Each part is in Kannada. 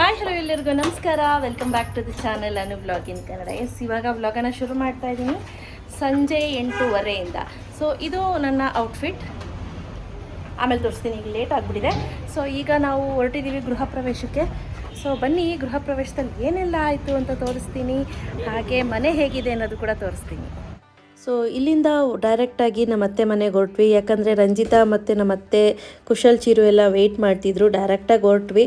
ಹಾಯ್ ಹಲೋ ಎಲ್ಲರಿಗೂ ನಮಸ್ಕಾರ. Welcome back to the channel Anu vlog in Kannada. ಇವಾಗ ವ್ಲಾಗನ್ನು ಶುರು ಮಾಡ್ತಾ ಇದ್ದೀನಿ ಸಂಜೆ 8:15ಇಂದ. ಸೊ ಇದು ನನ್ನ ಔಟ್ಫಿಟ್, ಆಮೇಲೆ ತೋರಿಸ್ತೀನಿ. ಈಗ ಲೇಟ್ ಆಗಿಬಿಟ್ಟಿದೆ. ಸೊ ಈಗ ನಾವು ಹೊರಟಿದ್ದೀವಿ ಗೃಹ ಪ್ರವೇಶಕ್ಕೆ. ಸೊ ಬನ್ನಿ, ಗೃಹ ಪ್ರವೇಶದಲ್ಲಿ ಏನೆಲ್ಲ ಆಯಿತು ಅಂತ ತೋರಿಸ್ತೀನಿ, ಹಾಗೆ ಮನೆ ಹೇಗಿದೆ ಅನ್ನೋದು ಕೂಡ ತೋರಿಸ್ತೀನಿ. ಸೊ ಇಲ್ಲಿಂದ ಡೈರೆಕ್ಟಾಗಿ ನಮ್ಮ ಅತ್ತೆ ಮನೆಗೆ ಹೊರಟ್ವಿ. ಯಾಕಂದರೆ ರಂಜಿತಾ ಮತ್ತು ನಮ್ಮ ಅತ್ತೆ ಕುಶಲ್ ಚಿರು ಎಲ್ಲ ವೆಯ್ಟ್ ಮಾಡ್ತಿದ್ರು. ಡೈರೆಕ್ಟಾಗಿ ಹೊರಟ್ವಿ.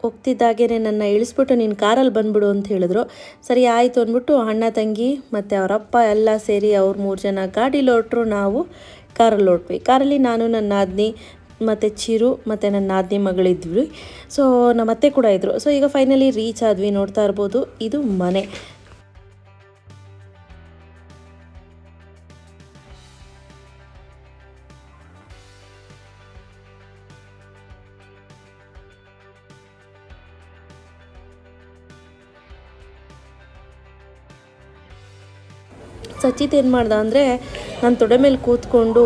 ಹೋಗ್ತಿದ್ದಾಗೇ ನನ್ನ ಇಳಿಸ್ಬಿಟ್ಟು ನೀನು ಕಾರಲ್ಲಿ ಬಂದ್ಬಿಡು ಅಂತ ಹೇಳಿದ್ರು. ಸರಿ ಆಯಿತು ಅಂದ್ಬಿಟ್ಟು ಅಣ್ಣ ತಂಗಿ ಮತ್ತು ಅವರಪ್ಪ ಎಲ್ಲ ಸೇರಿ ಅವ್ರು 3 ಜನ ಗಾಡೀಲಿ ಹೊರಟ್ರು. ನಾವು ಕಾರಲ್ಲಿ ಹೊರಟ್ವಿ. ಕಾರಲ್ಲಿ ನಾನು, ನನ್ನ ನಾದಿನಿ ಮತ್ತು ಚಿರು ಮತ್ತು ನನ್ನ ನಾದಿನಿ ಮಗಳಿದ್ವಿ. ಸೊ ನಮ್ಮ ಅತ್ತೆ ಕೂಡ ಇದ್ದರು. ಸೊ ಈಗ ಫೈನಲಿ ರೀಚ್ ಆದ್ವಿ. ನೋಡ್ತಾ ಇರ್ಬೋದು, ಇದು ಮನೆ. ಸಚಿತ್ ಏನು ಮಾಡ್ದ ಅಂದರೆ ನಾನು ತೊಡೆ ಮೇಲೆ ಕೂತ್ಕೊಂಡು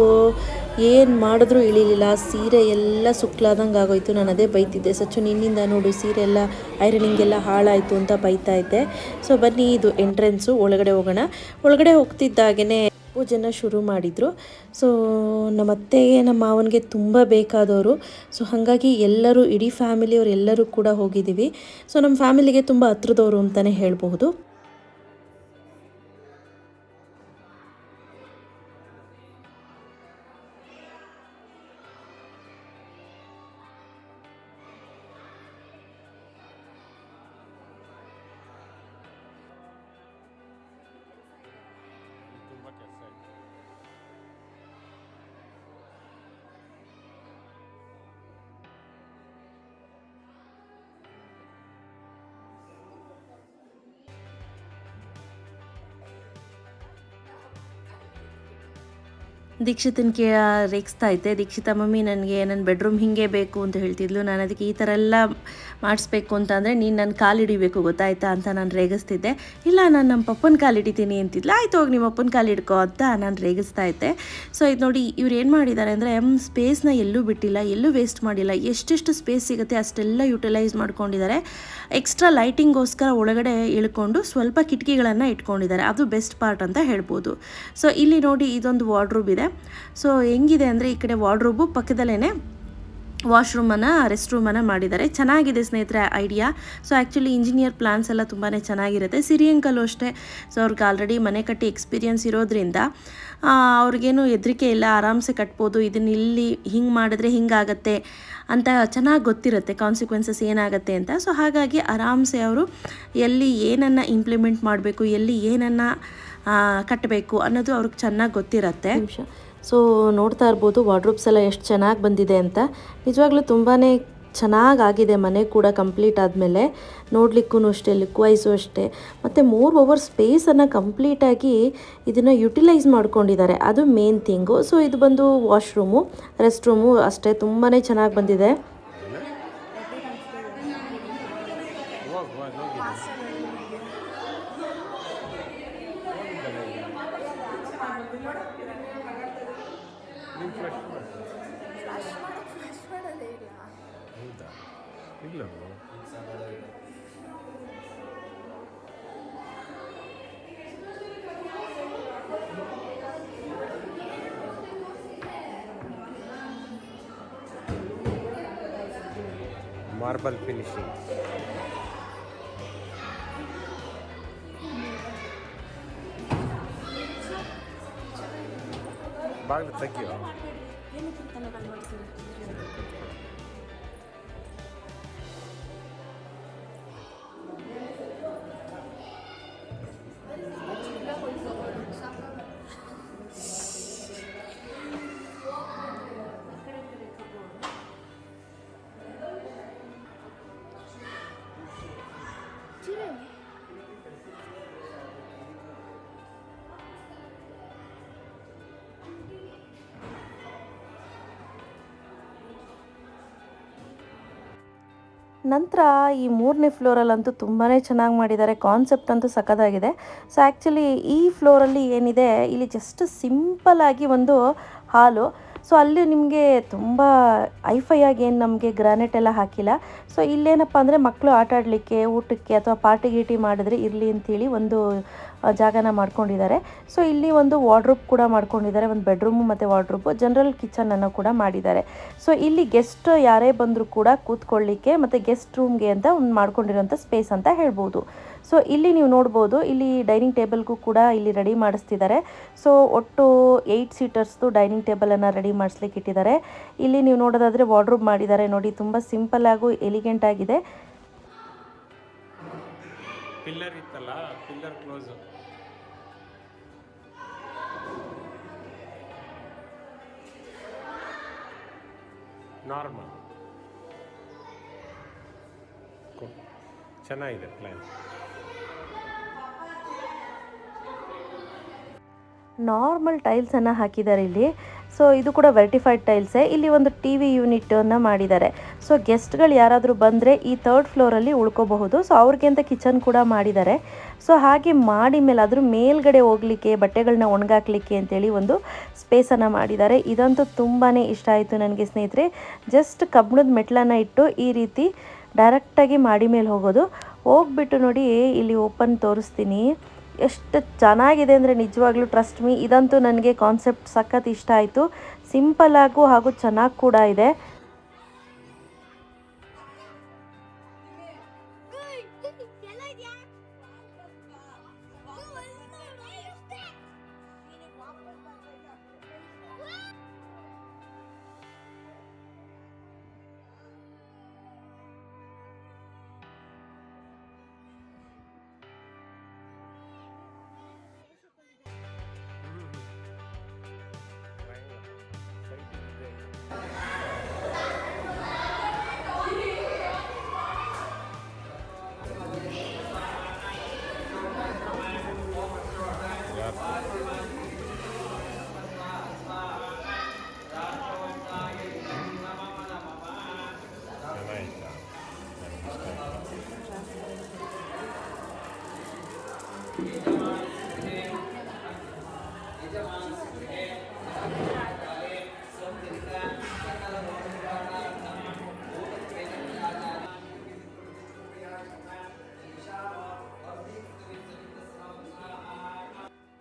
ಏನು ಮಾಡಿದ್ರೂ ಇಳಿಲಿಲ್ಲ. ಸೀರೆ ಎಲ್ಲ ಸುಕ್ಲಾದಂಗೆ ಆಗೋಯ್ತು. ನಾನು ಅದೇ ಬೈತಿದ್ದೆ, ಸಚ್ಚು ನಿನ್ನಿಂದ ನೋಡು ಸೀರೆ ಎಲ್ಲ ಐರನಿಂಗೆಲ್ಲ ಹಾಳಾಯಿತು ಅಂತ ಬೈತಾ ಇದ್ದೆ. ಸೊ ಬನ್ನಿ, ಇದು ಎಂಟ್ರೆನ್ಸು, ಒಳಗಡೆ ಹೋಗೋಣ. ಒಳಗಡೆ ಹೋಗ್ತಿದ್ದಾಗೇ ಪೂಜೆನ ಶುರು ಮಾಡಿದರು. ಸೊ ನಮ್ಮ ಅತ್ತೆಗೆ ನಮ್ಮ ಮಾವನಿಗೆ ತುಂಬ ಬೇಕಾದವರು. ಸೊ ಹಾಗಾಗಿ ಎಲ್ಲರೂ, ಇಡೀ ಫ್ಯಾಮಿಲಿಯವ್ರು ಎಲ್ಲರೂ ಕೂಡ ಹೋಗಿದ್ದೀವಿ. ಸೊ ನಮ್ಮ ಫ್ಯಾಮಿಲಿಗೆ ತುಂಬ ಹತ್ರದವರು ಅಂತಲೇ ಹೇಳ್ಬಹುದು. ದೀಕ್ಷಿತನ ರೇಗಿಸ್ತಾ ಇದ್ದೆ. ದೀಕ್ಷಿತ ಮಮ್ಮಿ ನನಗೆ ನನ್ನ ಬೆಡ್ರೂಮ್ ಹೀಗೆ ಬೇಕು ಅಂತ ಹೇಳ್ತಿದ್ಲು. ನಾನು ಅದಕ್ಕೆ ಈ ಥರ ಎಲ್ಲ ಮಾಡಿಸ್ಬೇಕು ಅಂತ ಅಂದರೆ ನೀನು ನನ್ನ ಕಾಲು ಹಿಡಿಬೇಕು ಗೊತ್ತಾಯ್ತಾ ಅಂತ ನಾನು ರೇಗಿಸ್ತಿದ್ದೆ. ಇಲ್ಲ, ನಾನು ನಮ್ಮ ಪಪ್ಪನ ಕಾಲು ಹಿಡಿತೀನಿ ಅಂತಿದ್ಲು. ಆಯಿತು ಹೋಗಿ ನಿಮ್ಮ ಅಪ್ಪನ ಕಾಲು ಹಿಡ್ಕೋ ಅಂತ ನಾನು ರೇಗಿಸ್ತಾ ಇದ್ದೆ. ಸೊ ಇದು ನೋಡಿ, ಇವ್ರು ಏನು ಮಾಡಿದ್ದಾರೆ ಅಂದರೆ ಸ್ಪೇಸ್ನ ಎಲ್ಲೂ ಬಿಟ್ಟಿಲ್ಲ, ಎಲ್ಲೂ ವೇಸ್ಟ್ ಮಾಡಿಲ್ಲ. ಎಷ್ಟೆಷ್ಟು ಸ್ಪೇಸ್ ಸಿಗುತ್ತೆ ಅಷ್ಟೆಲ್ಲ ಯುಟಿಲೈಸ್ ಮಾಡ್ಕೊಂಡಿದ್ದಾರೆ. ಎಕ್ಸ್ಟ್ರಾ ಲೈಟಿಂಗೋಸ್ಕರ ಒಳಗಡೆ ಇಳ್ಕೊಂಡು ಸ್ವಲ್ಪ ಕಿಟಕಿಗಳನ್ನು ಇಟ್ಕೊಂಡಿದ್ದಾರೆ. ಅದು ಬೆಸ್ಟ್ ಪಾರ್ಟ್ ಅಂತ ಹೇಳ್ಬೋದು. ಸೊ ಇಲ್ಲಿ ನೋಡಿ, ಇದೊಂದು ವಾರ್ಡ್ರೋಬ್ ಇದೆ. ಸೊ ಹೆಂಗಿದೆ ಅಂದರೆ, ಈ ಕಡೆ ವಾರ್ಡ್ರೋಬು ಪಕ್ಕದಲ್ಲೇ ವಾಶ್ರೂಮನ್ನು, ರೆಸ್ಟ್ ರೂಮನ್ನು ಮಾಡಿದ್ದಾರೆ. ಚೆನ್ನಾಗಿದೆ ಸ್ನೇಹಿತರೆ idea. So actually engineer plans ಎಲ್ಲ ತುಂಬಾ ಚೆನ್ನಾಗಿರುತ್ತೆ. ಸಿರಿ ಅಂಕಲು ಅಷ್ಟೇ. ಸೊ ಅವ್ರಿಗೆ ಆಲ್ರೆಡಿ ಮನೆ ಕಟ್ಟಿ ಎಕ್ಸ್ಪೀರಿಯನ್ಸ್ ಇರೋದ್ರಿಂದ ಅವ್ರಿಗೇನು ಹೆದರಿಕೆ ಇಲ್ಲ, ಆರಾಮ್ಸೆ ಕಟ್ಬೋದು. ಇದನ್ನ ಇಲ್ಲಿ ಹಿಂಗೆ ಮಾಡಿದ್ರೆ ಹಿಂಗಾಗತ್ತೆ ಅಂತ ಚೆನ್ನಾಗಿ ಗೊತ್ತಿರುತ್ತೆ, ಕಾನ್ಸಿಕ್ವೆನ್ಸಸ್ ಏನಾಗುತ್ತೆ ಅಂತ. ಸೊ ಹಾಗಾಗಿ ಆರಾಮ್ಸೆ ಅವರು ಎಲ್ಲಿ ಏನನ್ನು ಇಂಪ್ಲಿಮೆಂಟ್ ಮಾಡಬೇಕು, ಎಲ್ಲಿ ಏನನ್ನು ಕಟ್ಟಬೇಕು ಅನ್ನೋದು ಅವ್ರಿಗೆ ಚೆನ್ನಾಗಿ ಗೊತ್ತಿರುತ್ತೆ. ಸೊ ನೋಡ್ತಾ ಇರ್ಬೋದು ವಾರ್ಡ್ರೋಬ್ಸ್ ಎಲ್ಲ ಎಷ್ಟು ಚೆನ್ನಾಗಿ ಬಂದಿದೆ ಅಂತ. ನಿಜವಾಗ್ಲೂ ತುಂಬಾ ಚೆನ್ನಾಗಾಗಿದೆ ಮನೆ ಕೂಡ ಕಂಪ್ಲೀಟ್ ಆದಮೇಲೆ. ನೋಡಲಿಕ್ಕೂ ಅಷ್ಟೇ, ಲುಕ್ ವೈಸು ಅಷ್ಟೇ. ಮತ್ತು ಓವರ್ ಸ್ಪೇಸನ್ನು ಕಂಪ್ಲೀಟಾಗಿ ಇದನ್ನು ಯುಟಿಲೈಸ್ ಮಾಡ್ಕೊಂಡಿದ್ದಾರೆ, ಅದು ಮೇನ್ ಥಿಂಗು. ಸೊ ಇದು ಬಂದು ವಾಶ್ರೂಮು, ರೆಸ್ಟ್ ರೂಮು ಅಷ್ಟೇ, ತುಂಬಾ ಚೆನ್ನಾಗಿ ಬಂದಿದೆ. Marble finishing. ಬಾಗಿಲು ತೆಗಿಯೋ. ನಂತರ ಈ 3ನೇ ಫ್ಲೋರಲ್ಲಂತೂ ತುಂಬಾ ಚೆನ್ನಾಗಿ ಮಾಡಿದ್ದಾರೆ. ಕಾನ್ಸೆಪ್ಟ್ ಅಂತೂ ಸಖತ್ತಾಗಿದೆ. ಸೊ ಆ್ಯಕ್ಚುಲಿ ಈ ಫ್ಲೋರಲ್ಲಿ ಏನಿದೆ, ಇಲ್ಲಿ ಜಸ್ಟ್ ಸಿಂಪಲ್ಲಾಗಿ ಒಂದು ಹಾಲು. ಸೊ ಅಲ್ಲಿ ನಿಮಗೆ ತುಂಬ ಐಫೈಯಾಗಿ ಏನು ನಮಗೆ ಗ್ರಾನೈಟ್ ಎಲ್ಲ ಹಾಕಿಲ್ಲ. ಸೊ ಇಲ್ಲೇನಪ್ಪ ಅಂದರೆ ಮಕ್ಕಳು ಆಟ ಆಡಲಿಕ್ಕೆ, ಊಟಕ್ಕೆ ಅಥವಾ ಪಾರ್ಟಿ ಗೀಟಿ ಮಾಡಿದ್ರೆ ಇರಲಿ ಅಂತೇಳಿ ಒಂದು ಜಾಗನ ಮಾಡ್ಕೊಂಡಿದ್ದಾರೆ. ಸೊ ಇಲ್ಲಿ ಒಂದು ವಾರ್ಡ್ರೋಬ್ ಕೂಡ ಮಾಡ್ಕೊಂಡಿದ್ದಾರೆ, ಒಂದು ಬೆಡ್ರೂಮು ಮತ್ತು ವಾರ್ಡ್ರೋಬು, ಜನರಲ್ ಕಿಚನನ್ನು ಕೂಡ ಮಾಡಿದ್ದಾರೆ. ಸೊ ಇಲ್ಲಿ ಗೆಸ್ಟ್ ಯಾರೇ ಬಂದರೂ ಕೂಡ ಕೂತ್ಕೊಳ್ಳಿಕ್ಕೆ ಮತ್ತು ಗೆಸ್ಟ್ ರೂಮ್ಗೆ ಅಂತ ಒಂದು ಮಾಡ್ಕೊಂಡಿರೋಂಥ ಸ್ಪೇಸ್ ಅಂತ ಹೇಳ್ಬೋದು. ಸೊ ಇಲ್ಲಿ ನೀವು ನೋಡ್ಬೋದು, ಇಲ್ಲಿ ಡೈನಿಂಗ್ ಟೇಬಲ್ಗೂ ಕೂಡ ಇಲ್ಲಿ ರೆಡಿ ಮಾಡಿಸ್ತಿದ್ದಾರೆ. ಸೊ ಒಟ್ಟು 8 ಸೀಟರ್ಸ್ದು ಡೈನಿಂಗ್ ಟೇಬಲನ್ನು ರೆಡಿ ಮಾಡಿಸ್ಲಿಕ್ಕೆ ಇಟ್ಟಿದ್ದಾರೆ. ಇಲ್ಲಿ ನೀವು ನೋಡೋದಾದರೆ ವಾರ್ಡ್ರೋಬ್ ಮಾಡಿದ್ದಾರೆ ನೋಡಿ, ತುಂಬ ಸಿಂಪಲ್ ಹಾಗೂ ಎಲಿಗೆಂಟ್ ಆಗಿದೆ. ಪಿಲ್ಲರ್ ಇತ್ತಲ್ಲ, ಪಿಲ್ಲರ್ ಕ್ಲೋಸ್. ನಾರ್ಮಲ್ ಚೆನ್ನಾಗಿದೆ ಪ್ಲ್ಯಾನ್. ನಾರ್ಮಲ್ ಟೈಲ್ಸನ್ನು ಹಾಕಿದ್ದಾರೆ ಇಲ್ಲಿ. ಸೊ ಇದು ಕೂಡ ವೆರ್ಟಿಫೈಡ್ ಟೈಲ್ಸೇ. ಇಲ್ಲಿ ಒಂದು ಟಿ ವಿ ಯೂನಿಟನ್ನು ಮಾಡಿದ್ದಾರೆ. ಸೊ ಗೆಸ್ಟ್ಗಳು ಯಾರಾದರೂ ಬಂದರೆ ಈ 3rd ಫ್ಲೋರಲ್ಲಿ ಉಳ್ಕೋಬಹುದು. ಸೊ ಅವ್ರಿಗೆ ಅಂತ ಕಿಚನ್ ಕೂಡ ಮಾಡಿದ್ದಾರೆ. ಸೊ ಹಾಗೆ ಮಾಡಿ ಮೇಲೆ ಅದ್ರ ಮೇಲ್ಗಡೆ ಹೋಗಲಿಕ್ಕೆ, ಬಟ್ಟೆಗಳನ್ನ ಒಣಗಾಕ್ಲಿಕ್ಕೆ ಅಂತೇಳಿ ಒಂದು ಸ್ಪೇಸನ್ನು ಮಾಡಿದ್ದಾರೆ. ಇದಂತೂ ತುಂಬಾ ಇಷ್ಟ ಆಯಿತು ನನಗೆ ಸ್ನೇಹಿತರೆ. ಜಸ್ಟ್ ಕಬ್ಬಿಣದ ಮೆಟ್ಲನ್ನು ಇಟ್ಟು ಈ ರೀತಿ ಡೈರೆಕ್ಟಾಗಿ ಮಾಡಿ ಮೇಲೆ ಹೋಗೋದು. ಹೋಗ್ಬಿಟ್ಟು ನೋಡಿ ಇಲ್ಲಿ ಓಪನ್ ತೋರಿಸ್ತೀನಿ. ಎಷ್ಟು ಚೆನ್ನಾಗಿದೆ ಅಂದರೆ ನಿಜವಾಗ್ಲೂ ಟ್ರಸ್ಟ್ ಮೀ, ಇದಂತೂ ನನಗೆ ಕಾನ್ಸೆಪ್ಟ್ ಸಖತ್ ಇಷ್ಟ ಆಯಿತು. ಸಿಂಪಲ್ಲಾಗೂ ಹಾಗೂ ಚೆನ್ನಾಗಿ ಕೂಡ ಇದೆ.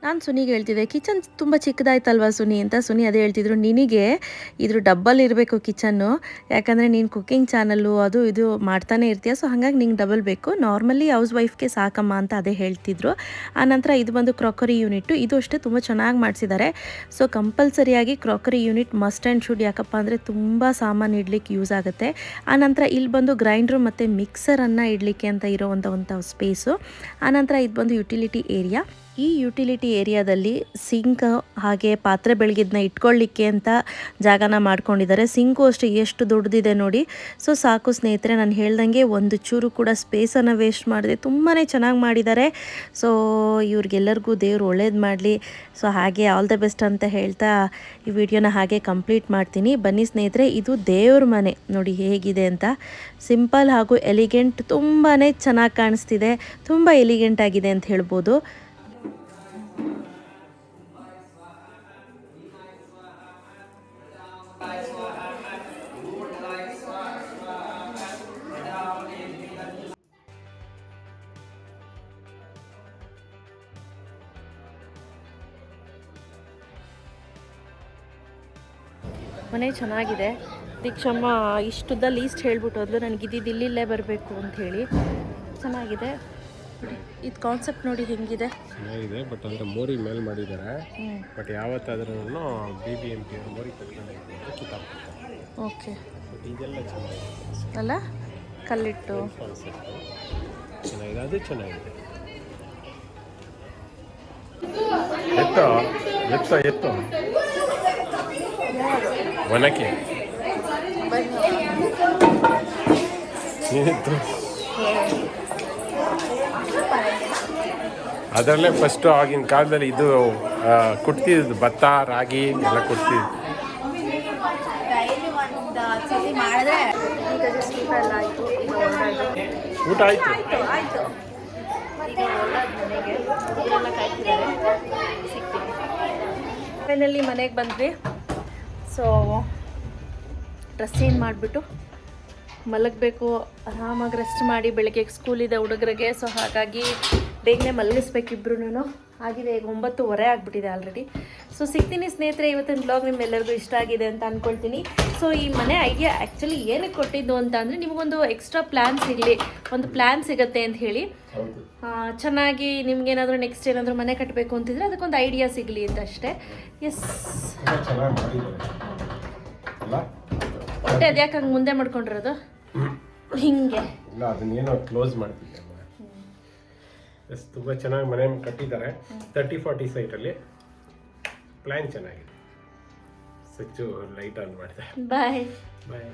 ನಾನು ಸುನಿಗೆ ಹೇಳ್ತಿದ್ದೆ, ಕಿಚನ್ ತುಂಬ ಚಿಕ್ಕದಾಯ್ತಲ್ವ ಸುನಿ ಅಂತ. ಸುನಿ ಅದೇ ಹೇಳ್ತಿದ್ರು, ನಿನಗೆ ಇದ್ರ ಡಬ್ಬಲ್ ಇರಬೇಕು ಕಿಚನ್ನು, ಯಾಕಂದರೆ ನೀನು ಕುಕ್ಕಿಂಗ್ ಚಾನಲ್ಲು ಅದು ಇದು ಮಾಡ್ತಾನೆ ಇರ್ತೀಯ. ಸೊ ಹಾಗಾಗಿ ನಿಂಗೆ ಡಬಲ್ ಬೇಕು, ನಾರ್ಮಲಿ ಹೌಸ್ ವೈಫ್ಗೆ ಸಾಕಮ್ಮ ಅಂತ ಅದೇ ಹೇಳ್ತಿದ್ರು. ಆನಂತರ ಇದು ಬಂದು ಕ್ರಾಕರಿ ಯೂನಿಟ್ಟು, ಇದು ಅಷ್ಟೇ ತುಂಬ ಚೆನ್ನಾಗಿ ಮಾಡಿಸಿದ್ದಾರೆ. ಸೊ ಕಂಪಲ್ಸರಿಯಾಗಿ crockery unit must and should, ಯಾಕಪ್ಪ ಅಂದರೆ ತುಂಬ ಸಾಮಾನು ಇಡ್ಲಿಕ್ಕೆ ಯೂಸ್ ಆಗುತ್ತೆ. ಆನಂತರ ಇಲ್ಲಿ ಬಂದು ಗ್ರೈಂಡ್ರು ಮತ್ತು ಮಿಕ್ಸರನ್ನು ಇಡಲಿಕ್ಕೆ ಅಂತ ಇರೋವಂಥ ಸ್ಪೇಸು. ಆನಂತರ ಇದು ಬಂದು ಯುಟಿಲಿಟಿ ಏರಿಯಾ. ಈ ಯುಟಿಲಿಟಿ ಏರಿಯಾದಲ್ಲಿ ಸಿಂಕ್ ಹಾಗೆ ಪಾತ್ರೆ ಬೆಳಗಿದ್ನ ಇಟ್ಕೊಳ್ಳಿಕ್ಕೆ ಅಂತ ಜಾಗನ ಮಾಡ್ಕೊಂಡಿದ್ದಾರೆ. ಸಿಂಕು ಅಷ್ಟೇ ಎಷ್ಟು ದೊಡ್ಡದಿದೆ ನೋಡಿ. ಸೊ ಸಾಕು ಸ್ನೇಹಿತರೆ, ನಾನು ಹೇಳ್ದಂಗೆ ಒಂದು ಚೂರು ಕೂಡ ಸ್ಪೇಸನ್ನು ವೇಸ್ಟ್ ಮಾಡಿದೆ, ತುಂಬಾ ಚೆನ್ನಾಗಿ ಮಾಡಿದ್ದಾರೆ. ಸೊ ಇವ್ರಿಗೆಲ್ಲರಿಗೂ ದೇವ್ರು ಒಳ್ಳೇದು ಮಾಡಲಿ. ಸೊ ಹಾಗೆ ಆಲ್ ದ ಬೆಸ್ಟ್ ಅಂತ ಹೇಳ್ತಾ ಈ ವಿಡಿಯೋನ ಹಾಗೆ ಕಂಪ್ಲೀಟ್ ಮಾಡ್ತೀನಿ. ಬನ್ನಿ ಸ್ನೇಹಿತರೆ, ಇದು ದೇವ್ರ ಮನೆ ನೋಡಿ ಹೇಗಿದೆ ಅಂತ. ಸಿಂಪಲ್ ಹಾಗೂ ಎಲಿಗೆಂಟ್, ತುಂಬಾ ಚೆನ್ನಾಗಿ ಕಾಣಿಸ್ತಿದೆ, ತುಂಬ ಎಲಿಗೆಂಟ್ ಆಗಿದೆ ಅಂತ ಹೇಳ್ಬೋದು. ಮನೆ ಚೆನ್ನಾಗಿದೆ. ದೀಕ್ಷಮ್ಮ ಇಷ್ಟುದ್ದ ಲೀಸ್ಟ್ ಹೇಳ್ಬಿಟ್ಟು ಹೋದ್ಲು, ನನಗೆ ಇಲ್ಲಿಲ್ಲೇ ಬರಬೇಕು ಅಂಥೇಳಿ. ಚೆನ್ನಾಗಿದೆ. ಇದು ಕಾನ್ಸೆಪ್ಟ್ ನೋಡಿ ಹೆಂಗಿದೆ. ಚೆನ್ನಾಗಿದೆ, ಬಟ್ ಅಂದರೆ ಮೋರಿ ಮೇಲೆ ಮಾಡಿದ್ದಾರೆ. ಬಟ್ ಯಾವತ್ತಾದ್ರೂ BBMP ಮೋರಿ ಕಟ್ಕೊಂಡು ಕಿತ್ತಾಕ್ತಾರೆ. ಓಕೆ, ಇದೆಲ್ಲ ಚೆನ್ನಾಗಿದೆ ಅಲ್ಲ, ಕಲ್ಲಿಟ್ಟು ಚೆನ್ನಾಗಿದೆ, ಅದು ಚೆನ್ನಾಗಿದೆ. ಎತ್ತೋ ಎತ್ತೋ ಎತ್ತೋ ಒನಕೆ ಅದರಲ್ಲೇ ಫಸ್ಟು ಆಗಿನ ಕಾಲದಲ್ಲಿ ಇದು ಕುಟ್ತಿದ್ದು, ಭತ್ತ ರಾಗಿ ಎಲ್ಲ ಕುಟ್ತಿದ್ದು. ಊಟ ಆಯಿತು. ಫೈನಲಿ ಮನೆಗೆ ಬಂದ್ವಿ. ಸೊ ಡ್ರೆಸ್ ಚೇಂಜ್ ಮಾಡಿಬಿಟ್ಟು ಮಲಗಬೇಕು, ಆರಾಮಾಗಿ ರೆಸ್ಟ್ ಮಾಡಿ. ಬೆಳಗ್ಗೆ ಸ್ಕೂಲಿದೆ ಹುಡುಗರಿಗೆ, ಸೊ ಹಾಗಾಗಿ ಬೇಗನೆ ಮಲಗಿಸ್ಬೇಕು ಇಬ್ರು. ಆಗಿದೆ ಈಗ 9:30 ಆಗಿಬಿಟ್ಟಿದೆ ಆಲ್ರೆಡಿ. ಸೊ ಸಿಗ್ತೀನಿ ಸ್ನೇಹಿತರೆ, ಇವತ್ತಿನ ಬ್ಲಾಗ್ ನಿಮ್ಮೆಲ್ಲರಿಗೂ ಇಷ್ಟ ಆಗಿದೆ ಅಂತ ಅಂದ್ಕೊಳ್ತೀನಿ. ಸೊ ಈ ಮನೆ ಐಡಿಯಾ ಆ್ಯಕ್ಚುಲಿ ಏನಕ್ಕೆ ಕೊಟ್ಟಿದ್ದು ಅಂತ ಅಂದರೆ ನಿಮಗೊಂದು ಎಕ್ಸ್ಟ್ರಾ ಪ್ಲ್ಯಾನ್ ಸಿಗಲಿ, ಒಂದು ಪ್ಲ್ಯಾನ್ ಸಿಗುತ್ತೆ ಅಂತ ಹೇಳಿ. ಚೆನ್ನಾಗಿ ನಿಮ್ಗೇನಾದರೂ ನೆಕ್ಸ್ಟ್ ಏನಾದರೂ ಮನೆ ಕಟ್ಟಬೇಕು ಅಂತಿದ್ರೆ ಅದಕ್ಕೊಂದು ಐಡಿಯಾ ಸಿಗಲಿ ಅಂತ ಅಷ್ಟೇ. ಎಸ್, ಒಟ್ಟೆ ಅದ್ಯಾಕೆ ಹಂಗೆ ಮುಂದೆ ಮಾಡ್ಕೊಂಡಿರೋದು ಹಿಂಗೆ? ಇಲ್ಲ, ಅದನ್ನೇನೋ ಕ್ಲೋಸ್ ಮಾಡ್ತಿದ್ದೆ. ಎಸ್, ತುಂಬ ಚೆನ್ನಾಗಿ ಮನೆ ಕಟ್ಟಿದ್ದಾರೆ. 30-40 ಸೈಟಲ್ಲಿ ಪ್ಲ್ಯಾನ್ ಚೆನ್ನಾಗಿದೆ. ಸ್ವಿಚ್ಚು ಲೈಟ್ ಆನ್ ಮಾಡಿದೆ. ಬಾಯ್. ಬಾಯ್.